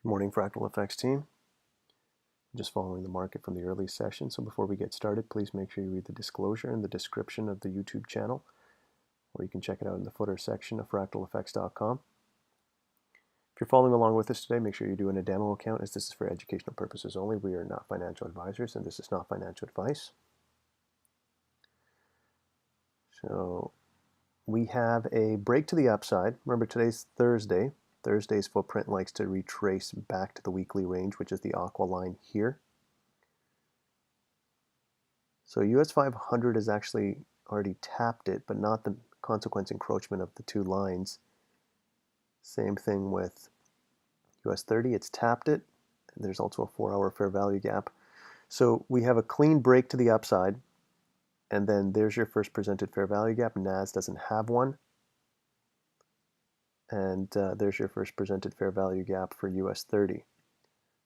Good morning, Fractal Effects team. Just following the market from the early session, so before we get started, please make sure you read the disclosure in the description of the YouTube channel, or you can check it out in the footer section of fractaleffects.com. If you're following along with us today, make sure you're doing a demo account, as this is for educational purposes only. We are not financial advisors, and this is not financial advice. So we have a break to the upside. Remember, today's Thursday. Thursday's footprint likes to retrace back to the weekly range, which is the aqua line here. So US 500 has actually already tapped it, but not the consequence encroachment of the two lines. Same thing with US 30, it's tapped it. And there's also a 4-hour fair value gap. So we have a clean break to the upside, and then there's your first presented fair value gap. NAS doesn't have one. And there's your first presented fair value gap for US 30.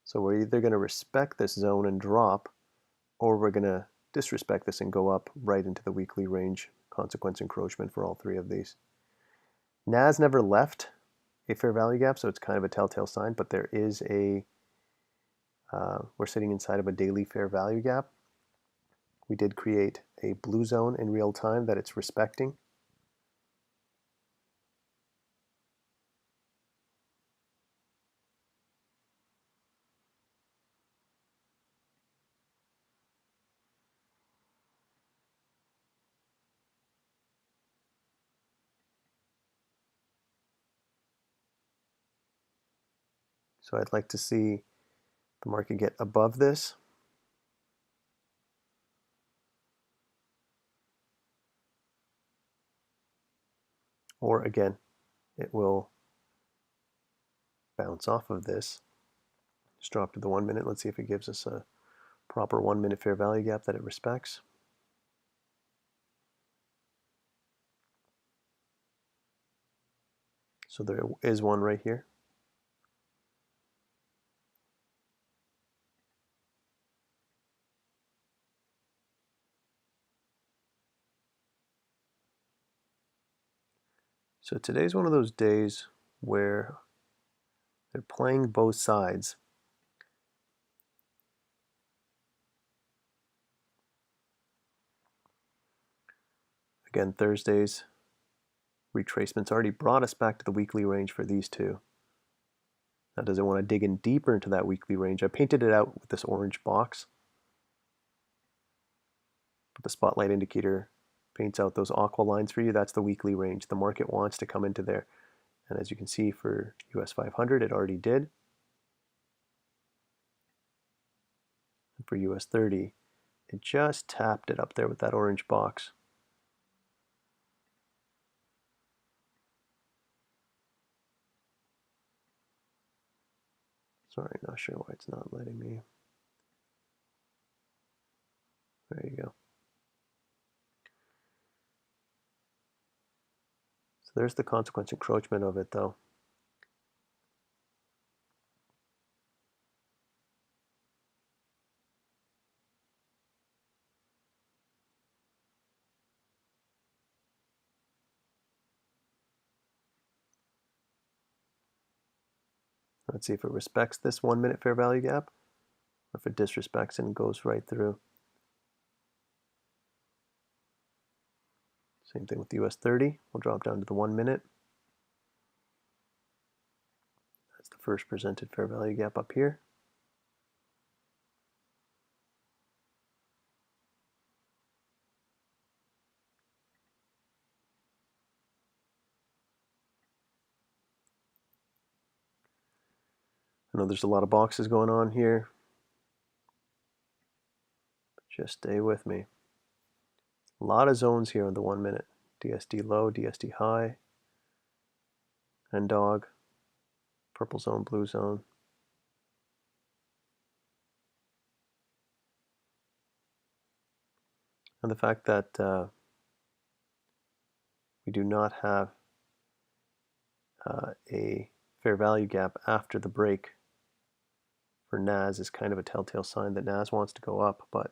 So we're either going to respect this zone and drop, or we're going to disrespect this and go up right into the weekly range consequence encroachment for all three of these. NAS never left a fair value gap, so it's kind of a telltale sign, but there is a, we're sitting inside of a daily fair value gap. We did create a blue zone in real time that it's respecting. So I'd like to see the market get above this. Or again, it will bounce off of this. Just drop to the 1 minute. Let's see if it gives us a proper 1 minute fair value gap that it respects. So there is one right here. So today's one of those days where they're playing both sides. Again, Thursday's retracement's already brought us back to the weekly range for these two. Now, does it want to dig in deeper into that weekly range? I painted it out with this orange box. But the spotlight indicator paints out those aqua lines for you. That's the weekly range. The market wants to come into there. And as you can see for US 500, it already did. And for US 30, it just tapped it up there with that orange box. Sorry, not sure why it's not letting me. There you go. So there's the consequence encroachment of it, though. Let's see if it respects this 1 minute fair value gap, or if it disrespects it and goes right through. Same thing with the US 30. We'll drop down to the 1 minute. That's the first presented fair value gap up here. I know there's a lot of boxes going on here. Just stay with me. A lot of zones here on the 1 minute. DSD low, DSD high, and dog, purple zone, blue zone. And the fact that we do not have a fair value gap after the break for NAS is kind of a telltale sign that NAS wants to go up, but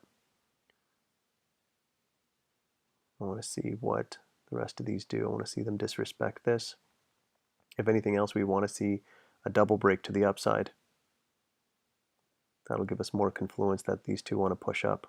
I want to see what the rest of these do. I want to see them disrespect this. If anything else, we want to see a double break to the upside. That'll give us more confluence that these two want to push up.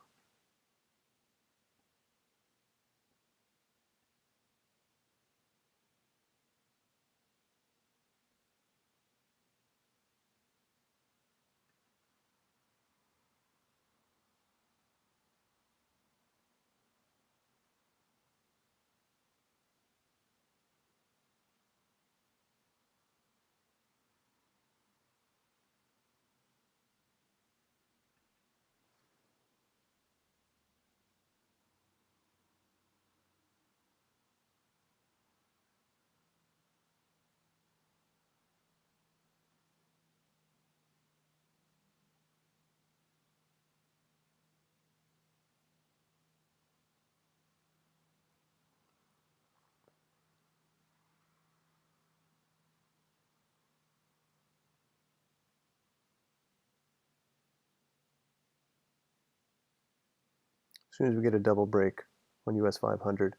As soon as we get a double break on US 500,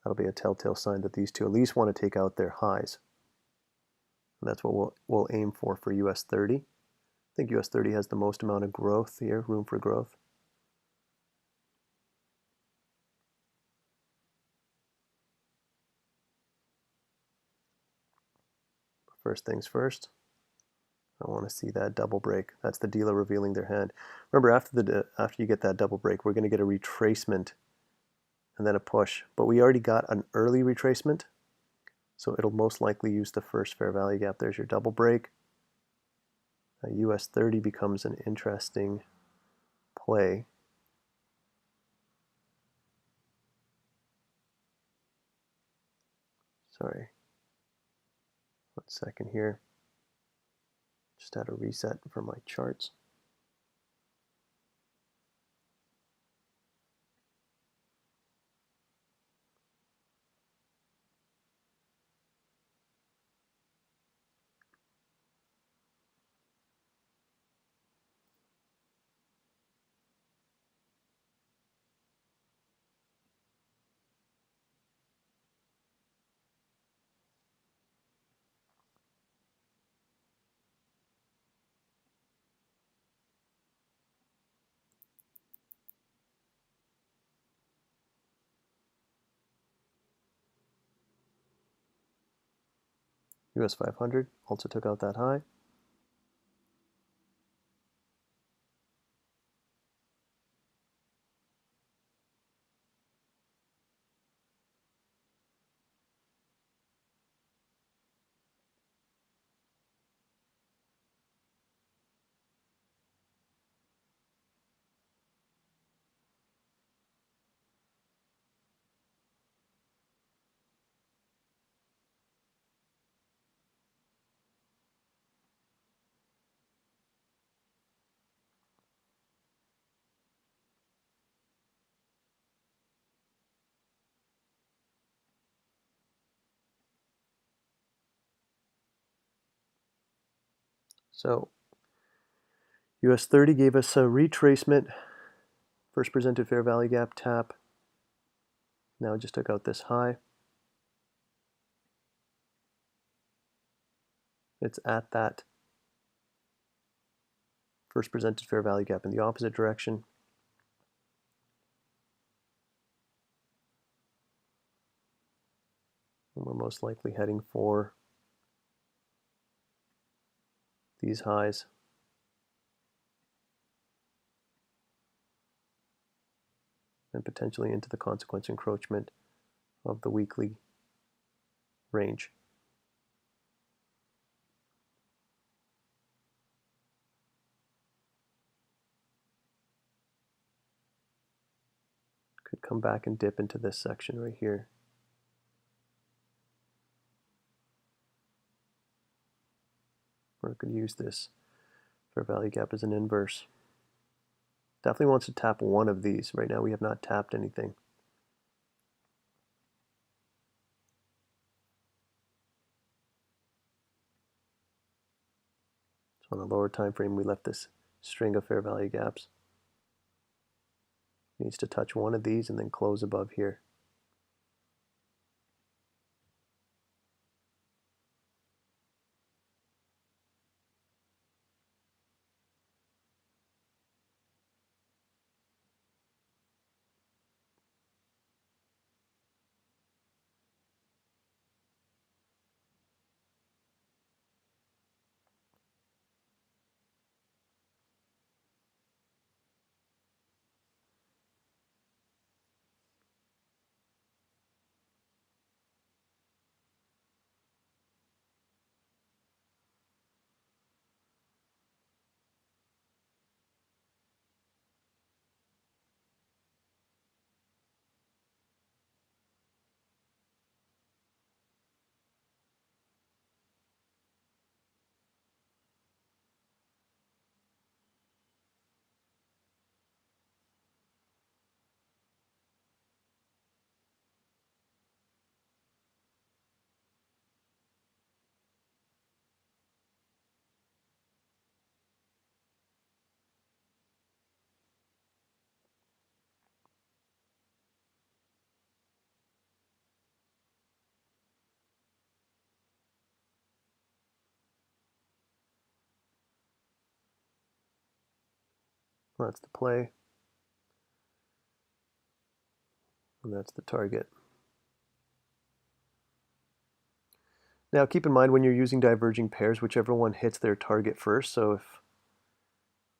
that'll be a telltale sign that these two at least want to take out their highs. And that's what we'll aim for US 30. I think US 30 has the most amount of growth here, room for growth. First things first, I want to see that double break. That's the dealer revealing their hand. Remember, after you get that double break, we're going to get a retracement and then a push. But we already got an early retracement, so it'll most likely use the first fair value gap. There's your double break. US 30 becomes an interesting play. Sorry. 1 second here. Just had a reset for my charts. US 500 also took out that high. So US 30 gave us a retracement, first presented fair value gap tap. Now it just took out this high. It's at that first presented fair value gap in the opposite direction. And we're most likely heading for these highs. And potentially into the consequence encroachment of the weekly range. Could come back and dip into this section right here. We're going to use this fair value gap as an inverse. Definitely wants to tap one of these. Right now we have not tapped anything. So on the lower time frame, we left this string of fair value gaps. Needs to touch one of these and then close above here. That's the play. And that's the target. Now keep in mind when you're using diverging pairs, whichever one hits their target first. So if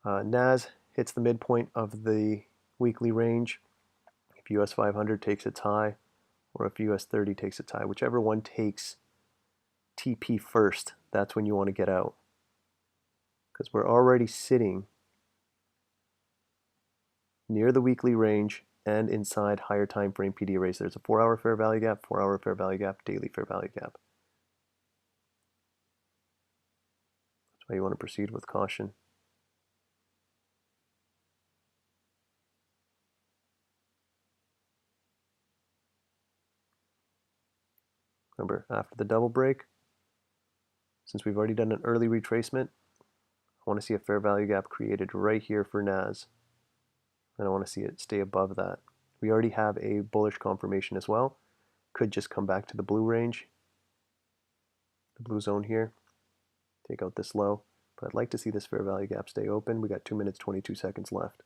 NAS hits the midpoint of the weekly range, if US 500 takes its high, or if US 30 takes its high, whichever one takes TP first, that's when you want to get out. Because we're already sitting near the weekly range and inside higher time frame PD arrays. There's a 4-hour fair value gap, 4-hour fair value gap, daily fair value gap. That's why you want to proceed with caution. Remember, after the double break, since we've already done an early retracement, I want to see a fair value gap created right here for NAS. And I want to see it stay above that. We already have a bullish confirmation as well. Could just come back to the blue range, the blue zone here, take out this low. But I'd like to see this fair value gap stay open. We got 2 minutes, 22 seconds left.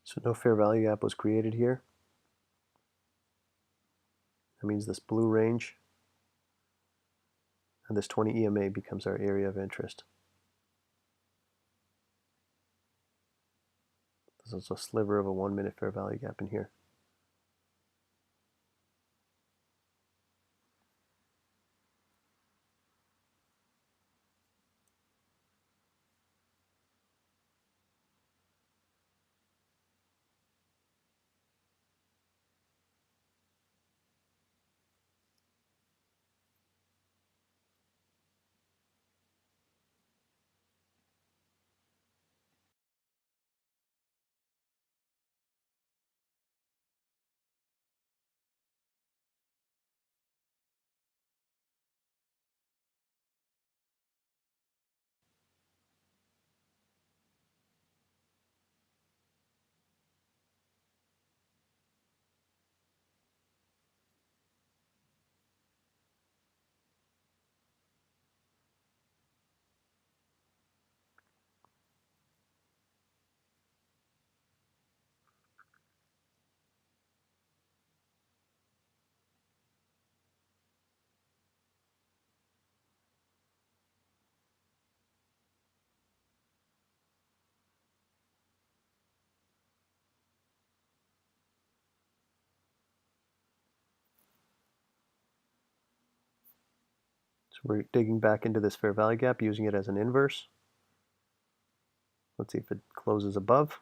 So no fair value gap was created here. That means this blue range and this 20 EMA becomes our area of interest. There's a sliver of a 1 minute fair value gap in here. So we're digging back into this fair value gap, using it as an inverse. Let's see if it closes above.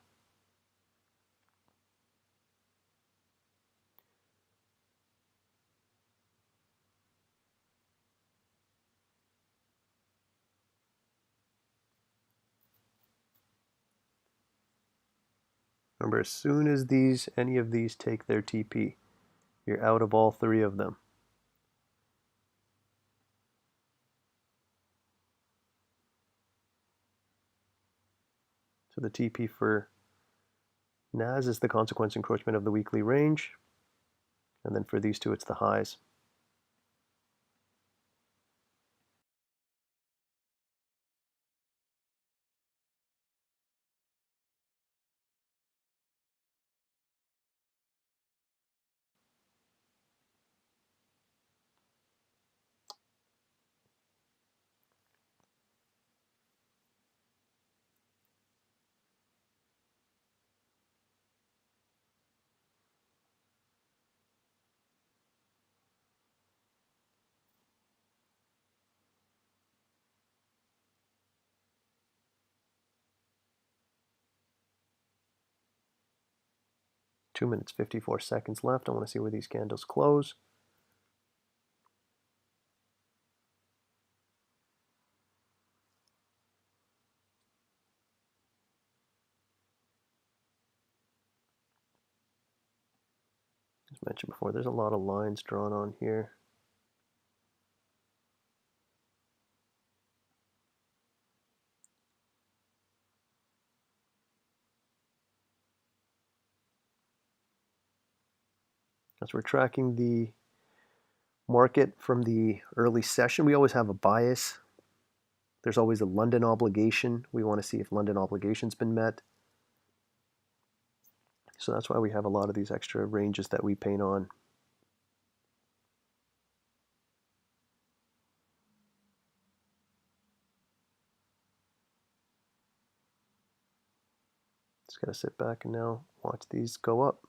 Remember, as soon as any of these take their TP, you're out of all three of them. So the TP for NAS is the consequence encroachment of the weekly range. And then for these two, it's the highs. Two minutes, 54 seconds left. I want to see where these candles close. As mentioned before, there's a lot of lines drawn on here. As we're tracking the market from the early session, we always have a bias. There's always a London obligation. We want to see if London obligation's been met. So that's why we have a lot of these extra ranges that we paint on. Just gotta sit back and now watch these go up.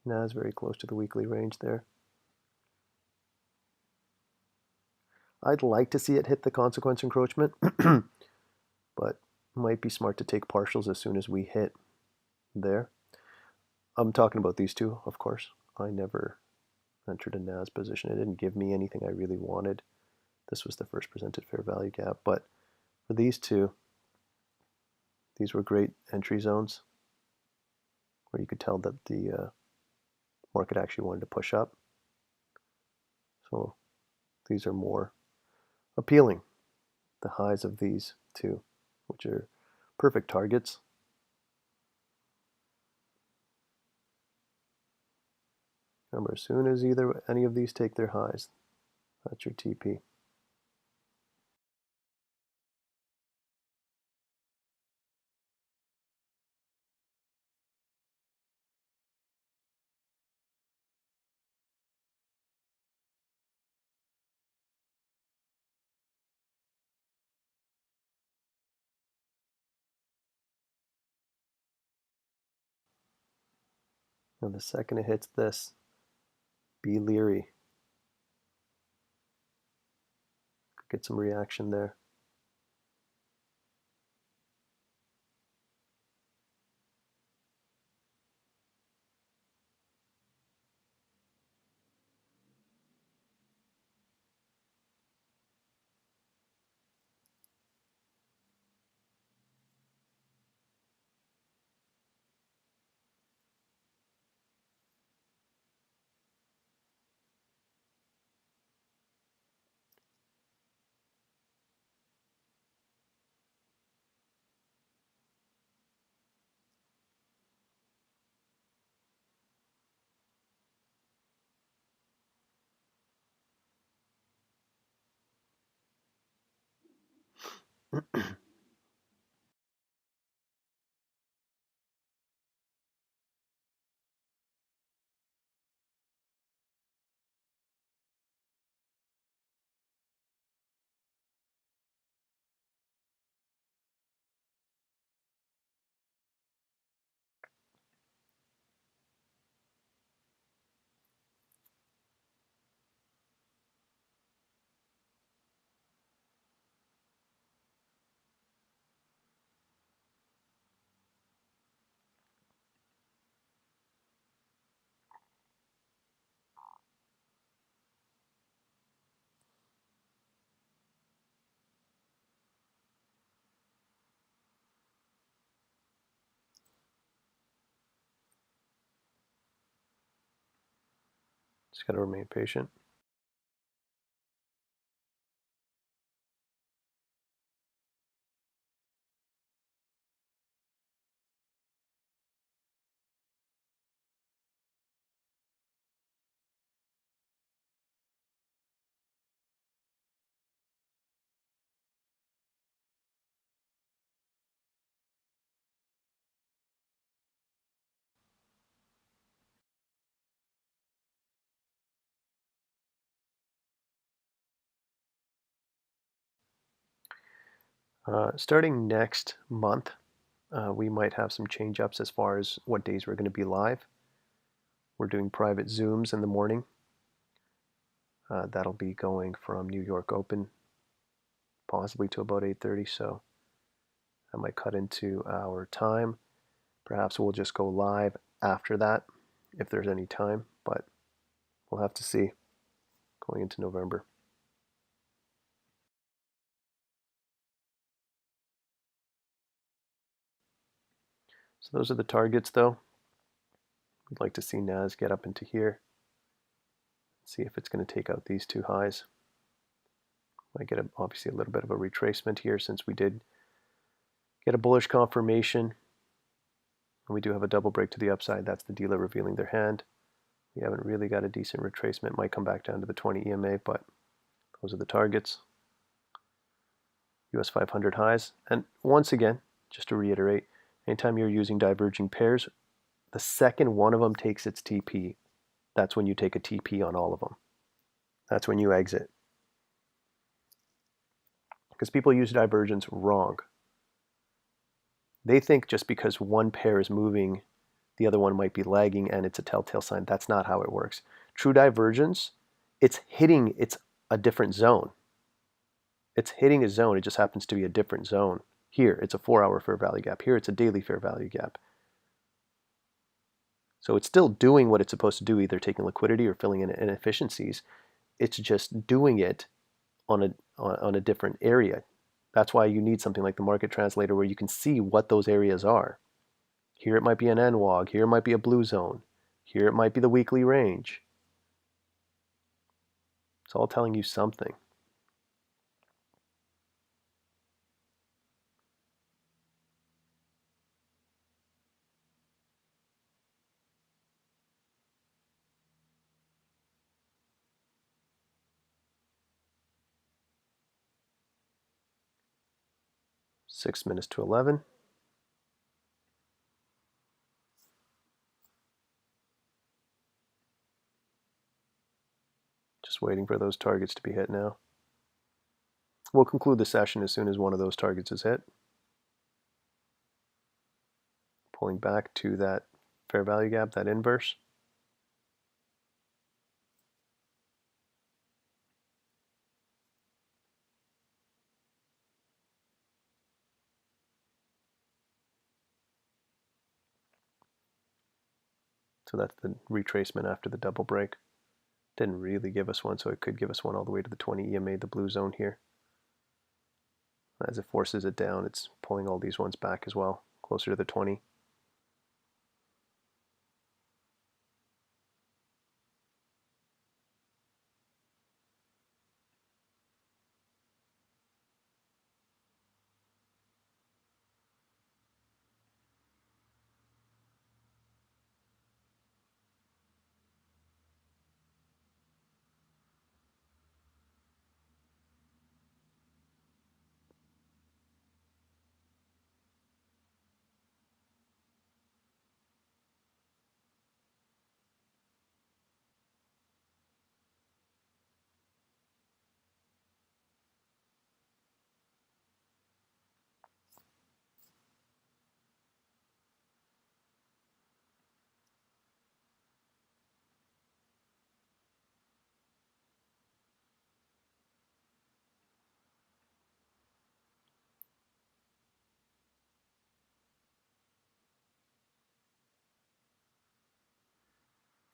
Now it's very close to the weekly range there. I'd like to see it hit the consequence encroachment, but might be smart to take partials as soon as we hit there. I'm talking about these two, of course. I never entered a NAS position. It didn't give me anything I really wanted. This was the first presented fair value gap, but for these two, these were great entry zones where you could tell that the market actually wanted to push up. So these are more appealing, the highs of these two, which are perfect targets. Remember, as soon as any of these take their highs, that's your TP. And the second it hits this, be leery. Get some reaction there. Just got to remain patient. Starting next month, we might have some change ups as far as what days we're going to be live. We're doing private Zooms in the morning. That'll be going from New York Open possibly to about 8:30, so I might cut into our time. Perhaps we'll just go live after that if there's any time, but we'll have to see going into November. So those are the targets though. We'd like to see NAS get up into here. See if it's going to take out these two highs. Might get obviously a little bit of a retracement here since we did get a bullish confirmation. And we do have a double break to the upside. That's the dealer revealing their hand. We haven't really got a decent retracement. Might come back down to the 20 EMA, but those are the targets. US 500 highs. And once again, just to reiterate, anytime you're using diverging pairs, the second one of them takes its TP, that's when you take a TP on all of them. That's when you exit. Because people use divergence wrong. They think just because one pair is moving, the other one might be lagging and it's a telltale sign. That's not how it works. True divergence, it's a different zone. It's hitting a zone, it just happens to be a different zone. Here, it's a 4-hour fair value gap. Here, it's a daily fair value gap. So it's still doing what it's supposed to do, either taking liquidity or filling in inefficiencies. It's just doing it on a different area. That's why you need something like the market translator where you can see what those areas are. Here it might be an NWOG, here it might be a blue zone, here it might be the weekly range. It's all telling you something. Six minutes to 11. Just waiting for those targets to be hit now. We'll conclude the session as soon as one of those targets is hit. Pulling back to that fair value gap, that inverse. So that's the retracement after the double break. Didn't really give us one, so it could give us one all the way to the 20 EMA, the blue zone here. As it forces it down, it's pulling all these ones back as well, closer to the 20.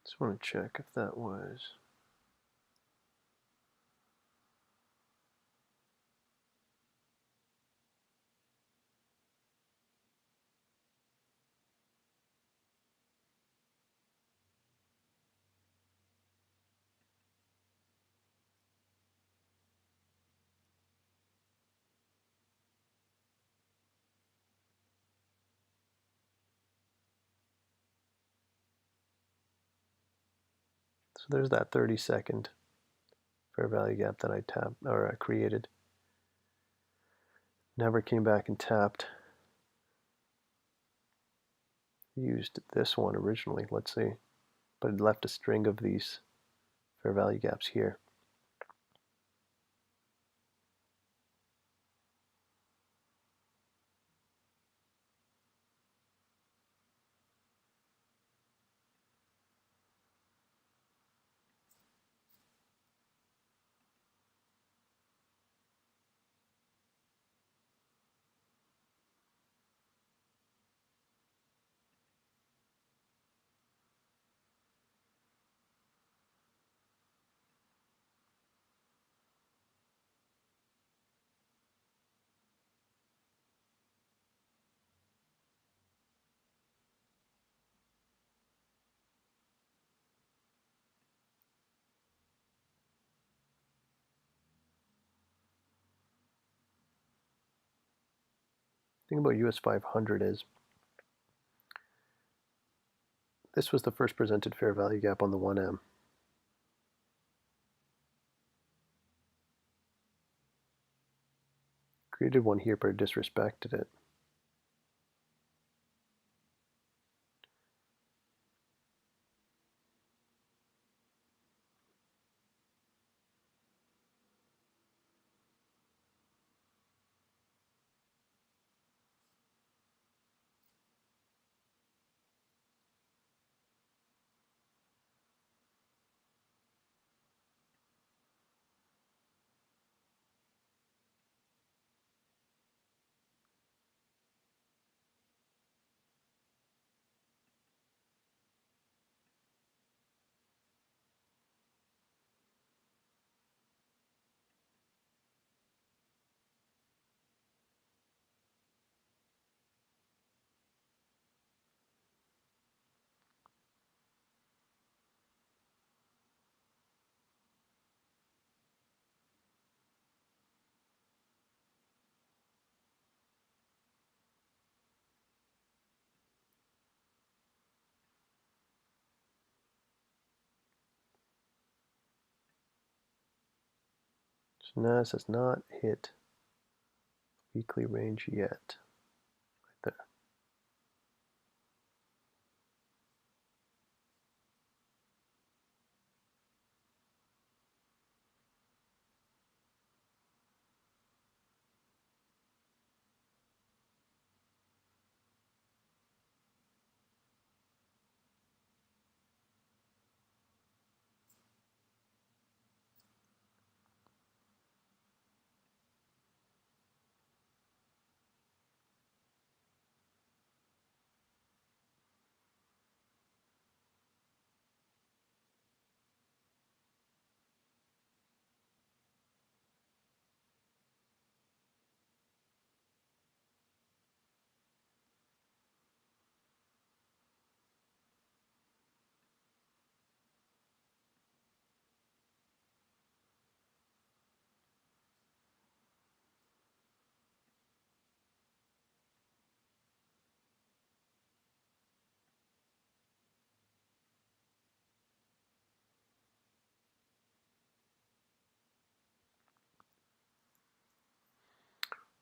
Just want to check if that was... So there's that 30-second fair value gap that I created. Never came back and tapped. Used this one originally, let's see, but it left a string of these fair value gaps here. The thing about US 500 is this was the first presented fair value gap on the 1M. Created one here, but disrespected it. So NAS has not hit weekly range yet. Right there.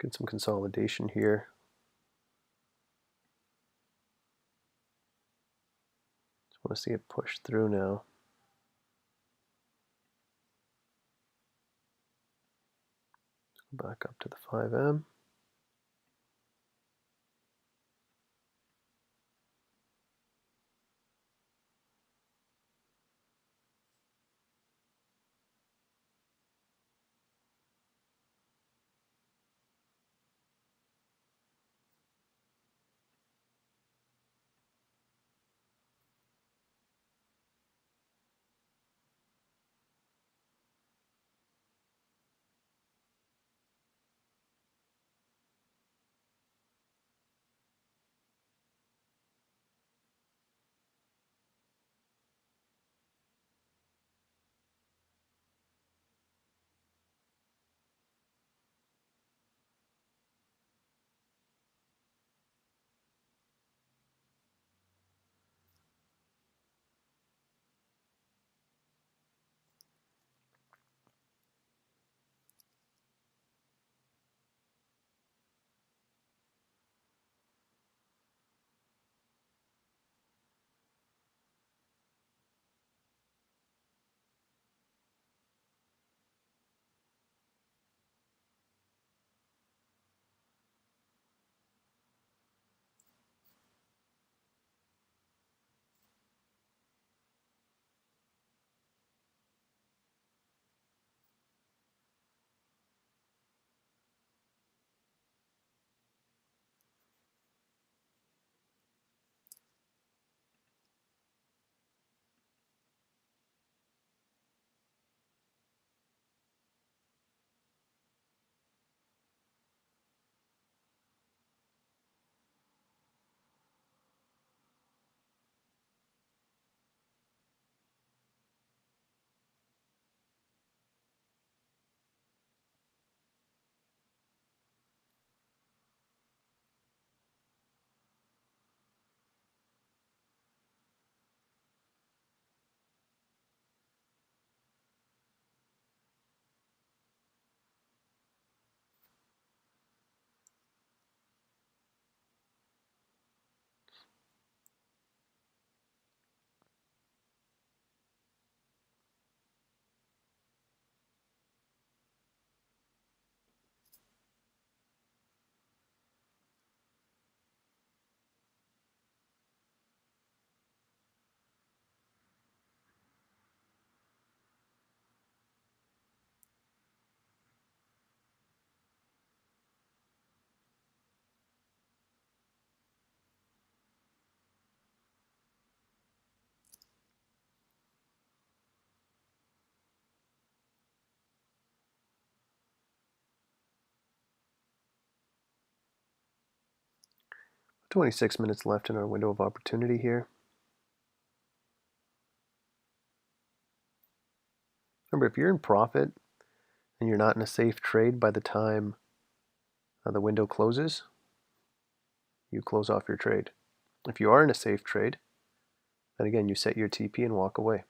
Get some consolidation here. Just want to see it push through now. Back up to the 5M. 26 minutes left in our window of opportunity here. Remember, if you're in profit and you're not in a safe trade by the time the window closes, you close off your trade. If you are in a safe trade, then again, you set your TP and walk away.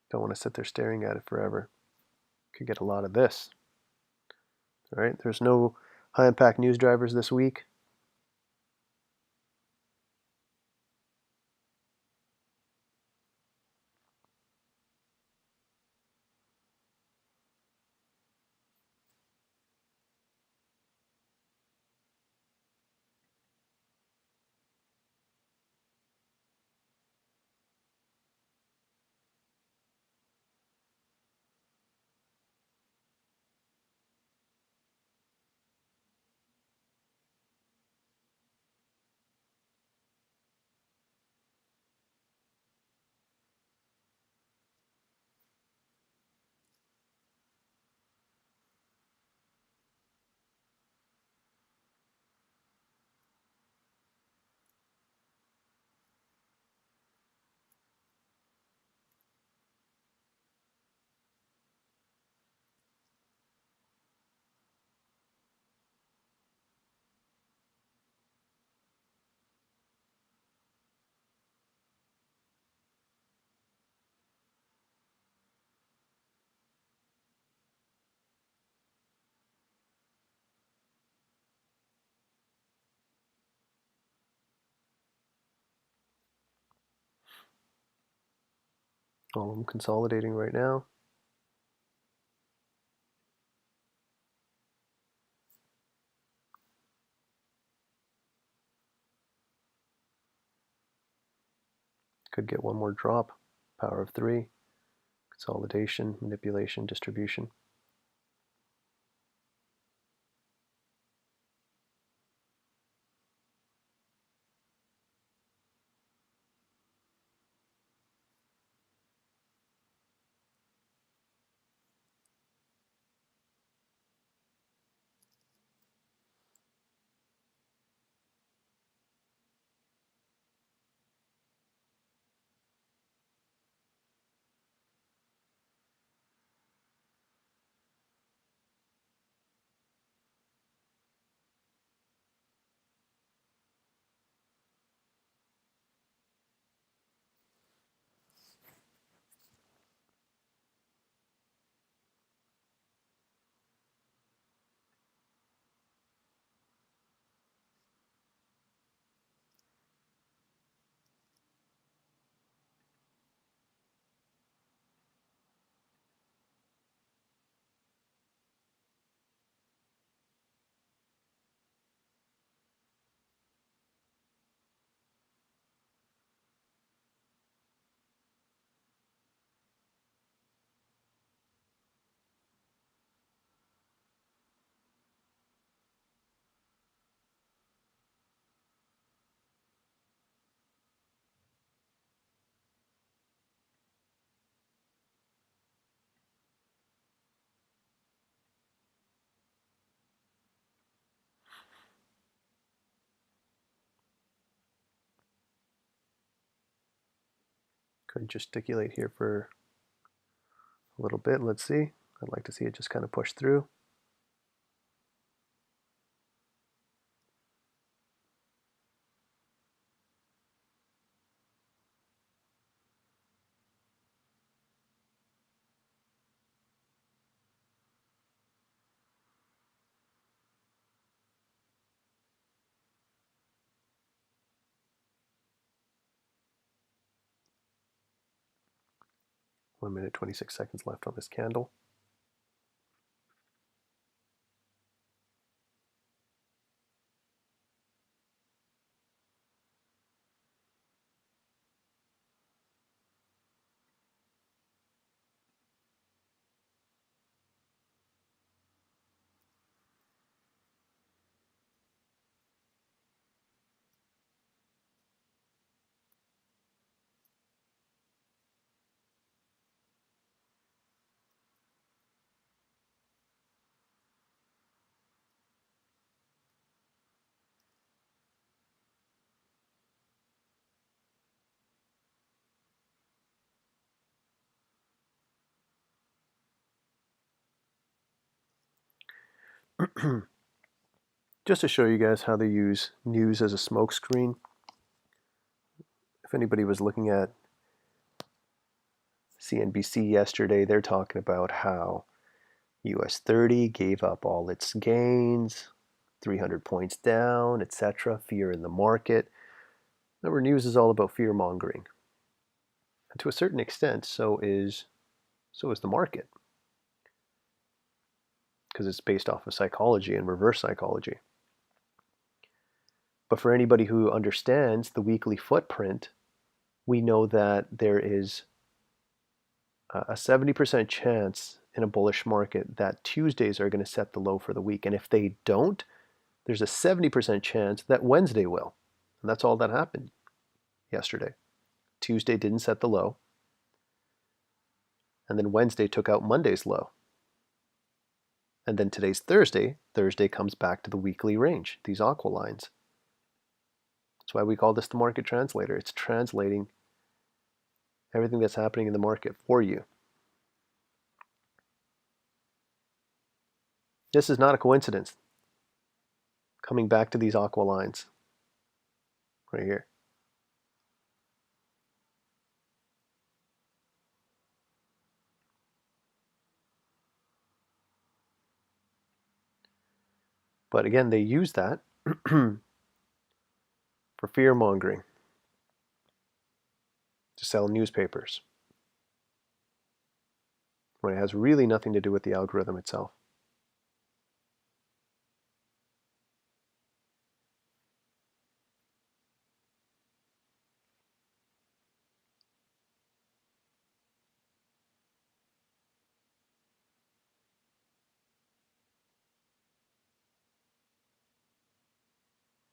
Don't want to sit there staring at it forever. Could get a lot of this. All right, there's no high impact news drivers this week. All of them consolidating right now. Could get one more drop. Power of 3. Consolidation, manipulation, distribution. Could gesticulate here for a little bit. Let's see. I'd like to see it just kind of push through. One minute, 26 seconds left on this candle. Just to show you guys how they use news as a smokescreen. If anybody was looking at CNBC yesterday, they're talking about how US 30 gave up all its gains, 300 points down, etc., fear in the market. Remember, news is all about fear mongering. And to a certain extent, so is the market, because it's based off of psychology and reverse psychology. But for anybody who understands the weekly footprint, we know that there is a 70% chance in a bullish market that Tuesdays are going to set the low for the week. And if they don't, there's a 70% chance that Wednesday will. And that's all that happened yesterday. Tuesday didn't set the low. And then Wednesday took out Monday's low. And then today's Thursday. Thursday comes back to the weekly range, these aqua lines. That's why we call this the market translator. It's translating everything that's happening in the market for you. This is not a coincidence. Coming back to these aqua lines right here. But again, they use that for fear mongering, to sell newspapers, when it has really nothing to do with the algorithm itself.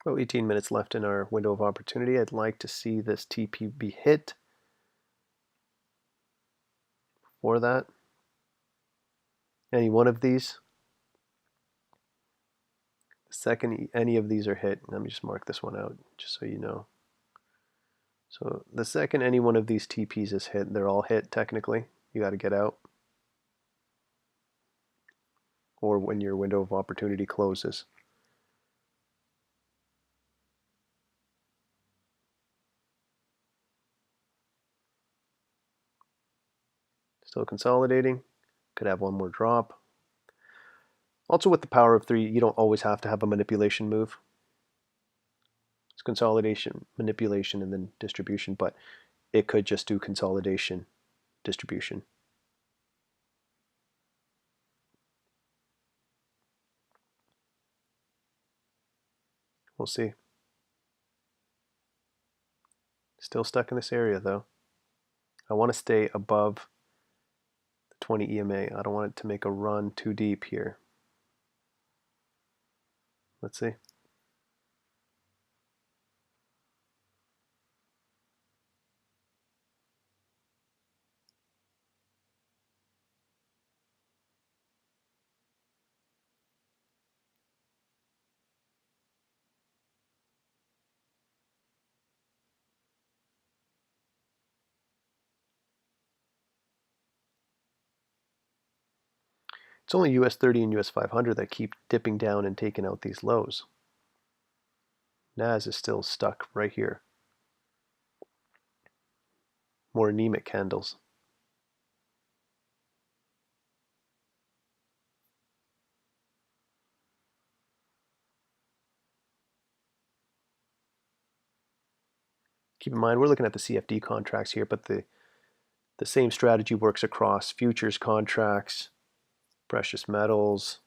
About 18 minutes left in our window of opportunity. I'd like to see this TP be hit for that. Any one of these. The second any of these are hit, let me just mark this one out just so you know. So the second any one of these TPs is hit, they're all hit technically. You got to get out. Or when your window of opportunity closes. Still consolidating. Could have one more drop. Also with the power of 3, you don't always have to have a manipulation move. It's consolidation, manipulation, and then distribution, but it could just do consolidation, distribution. We'll see. Still stuck in this area though. I want to stay above the 20 EMA. I don't want it to make a run too deep here. Let's see. It's only US 30 and US 500 that keep dipping down and taking out these lows. NAS is still stuck right here. More anemic candles. Keep in mind, we're looking at the CFD contracts here, but the same strategy works across futures contracts, precious metals,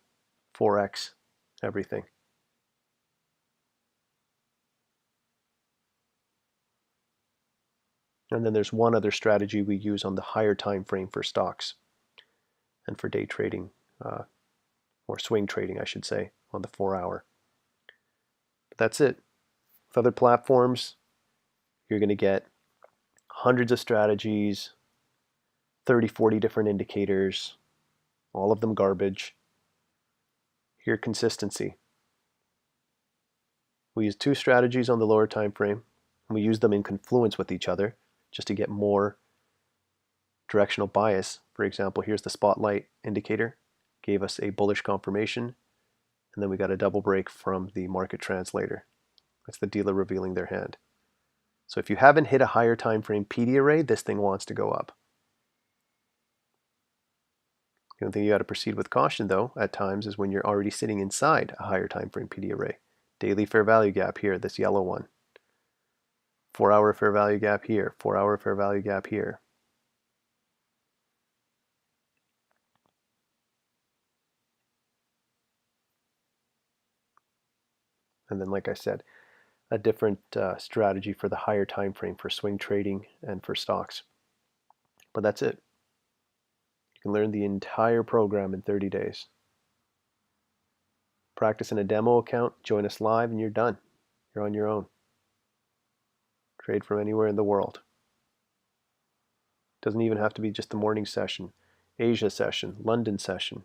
Forex, everything. And then there's one other strategy we use on the higher time frame for stocks and for day trading, or swing trading, I should say, on the 4-hour. But that's it. With other platforms, you're going to get hundreds of strategies, 30, 40 different indicators, all of them garbage. Here, consistency. We use 2 strategies on the lower time frame, and we use them in confluence with each other just to get more directional bias. For example, here's the spotlight indicator, gave us a bullish confirmation. And then we got a double break from the market translator. That's the dealer revealing their hand. So if you haven't hit a higher time frame PD array, this thing wants to go up. The only thing you got to proceed with caution, though, at times is when you're already sitting inside a higher time frame PD array. Daily fair value gap here, this yellow one. 4-hour fair value gap here, 4-hour fair value gap here. And then, like I said, a different strategy for the higher time frame for swing trading and for stocks. But that's it. You can learn the entire program in 30 days. Practice in a demo account, join us live, and you're done. You're on your own. Trade from anywhere in the world. Doesn't even have to be just the morning session, Asia session, London session,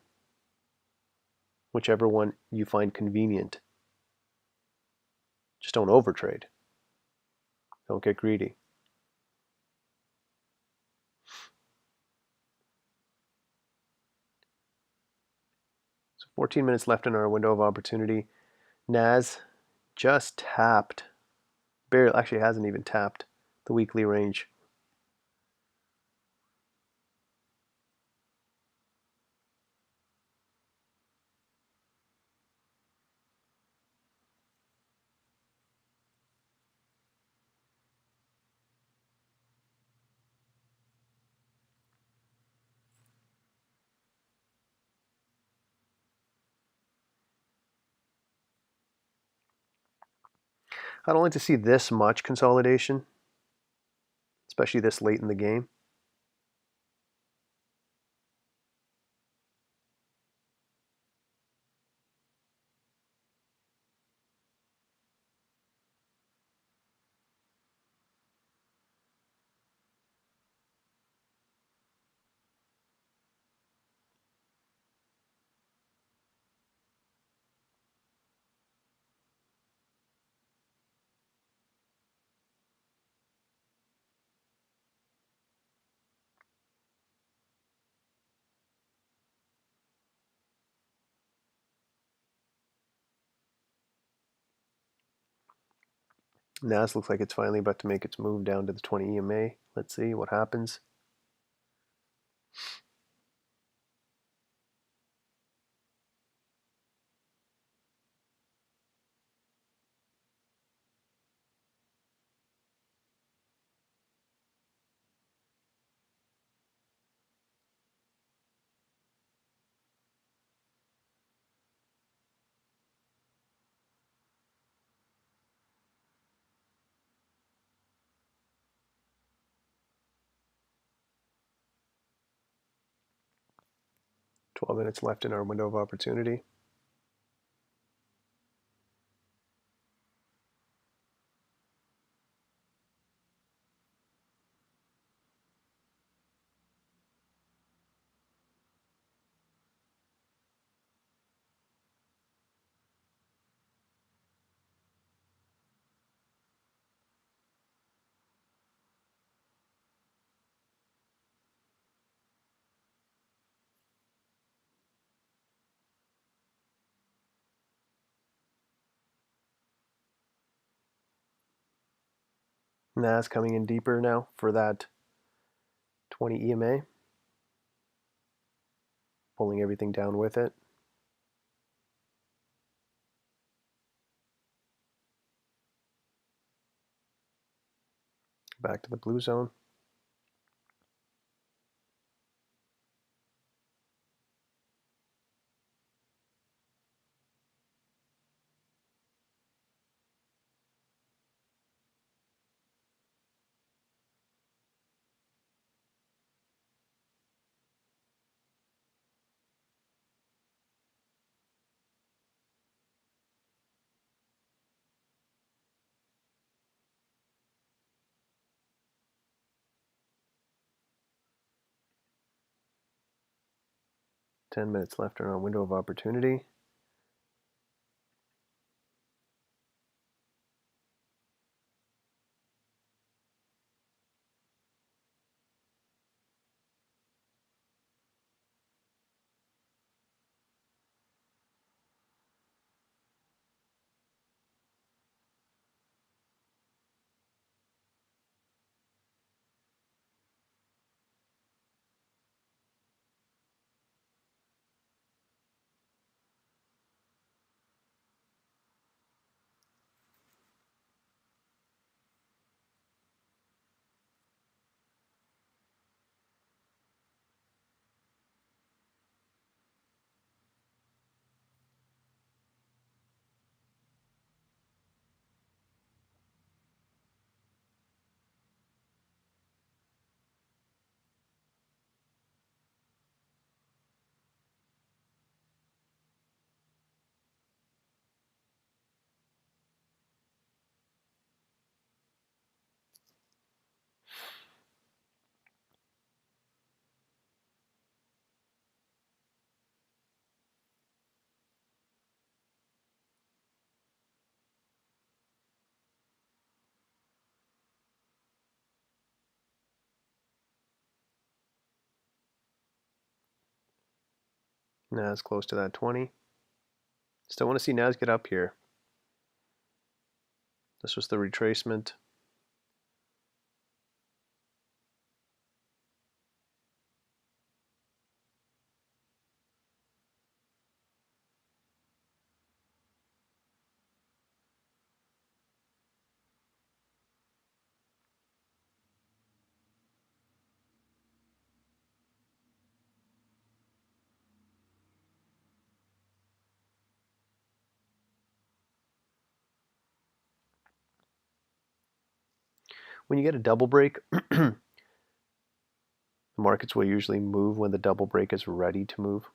whichever one you find convenient. Just don't overtrade. Don't get greedy. So 14 minutes left in our window of opportunity. NAS just tapped, barely, actually hasn't even tapped the weekly range. I don't like to see this much consolidation, especially this late in the game. NAS looks like it's finally about to make its move down to the 20 EMA. Let's see what happens. $12 left in our window of opportunity. NAS coming in deeper now for that 20 EMA, pulling everything down with it. Back to the blue zone. $10 left in our window of opportunity. NAS close to that 20. Still want to see NAS get up here. This was the retracement. When you get a double break, the markets will usually move when the double break is ready to move.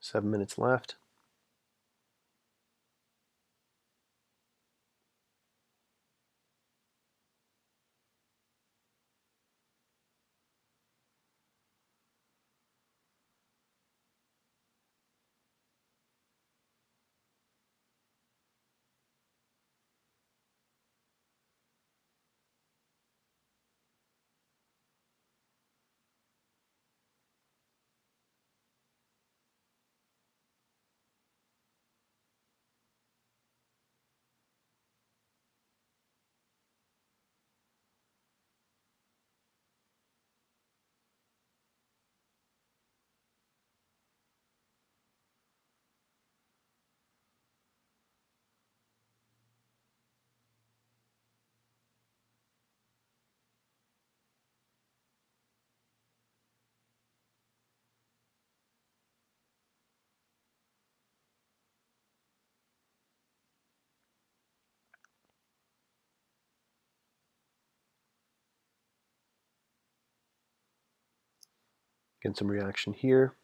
Seven minutes left. Get some reaction here.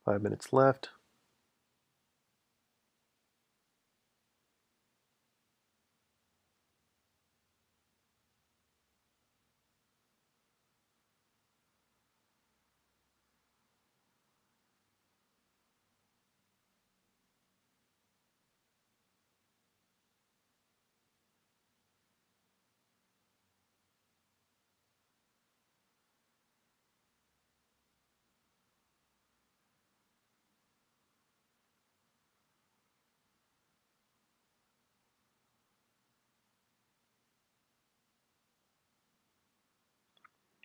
Five minutes left.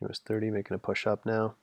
US 30 making a push up now.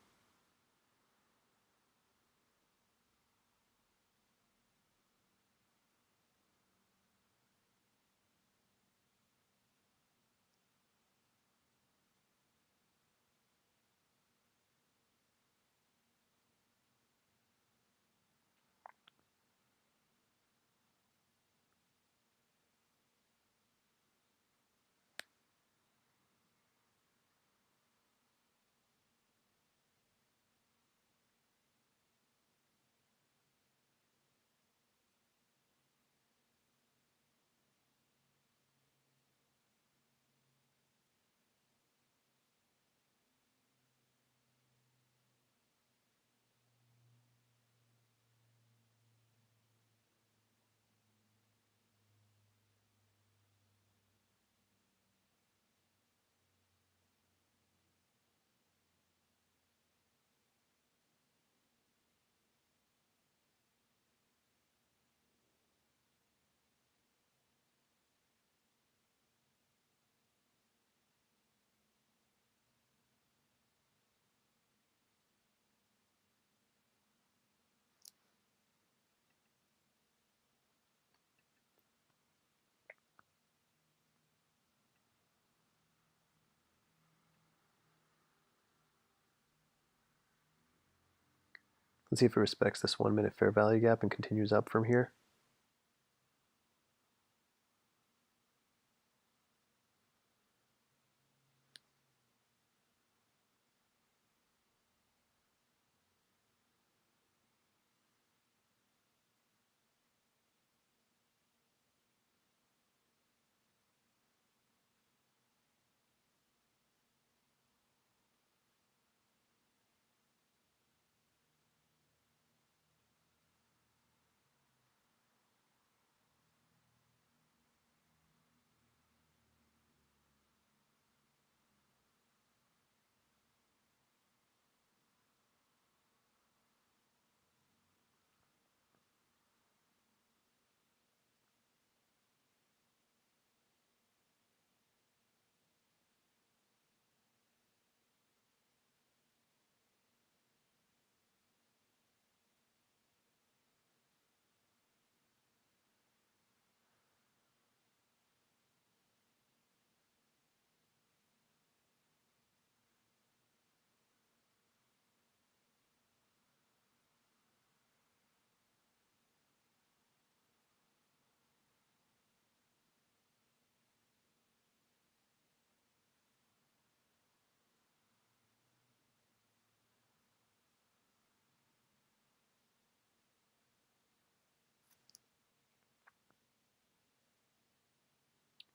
Let's see if it respects this 1 minute fair value gap and continues up from here.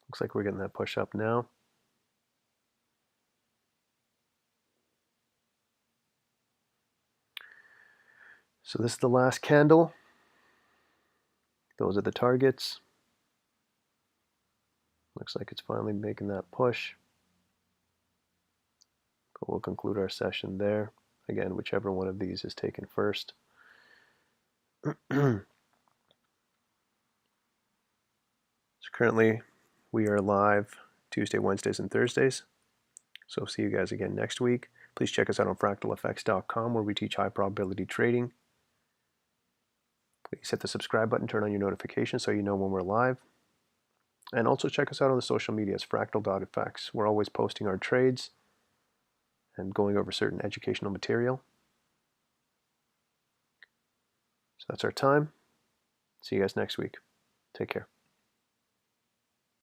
Looks like we're getting that push up now. So this is the last candle. Those are the targets. Looks like it's finally making that push. But we'll conclude our session there. Again, whichever one of these is taken first. So currently we are live Tuesday, Wednesdays, and Thursdays. So see you guys again next week. Please check us out on fractaleffects.com where we teach high probability trading. Please hit the subscribe button, turn on your notifications so you know when we're live. And also check us out on the social medias, fractal.effects. We're always posting our trades and going over certain educational material. So that's our time. See you guys next week. Take care.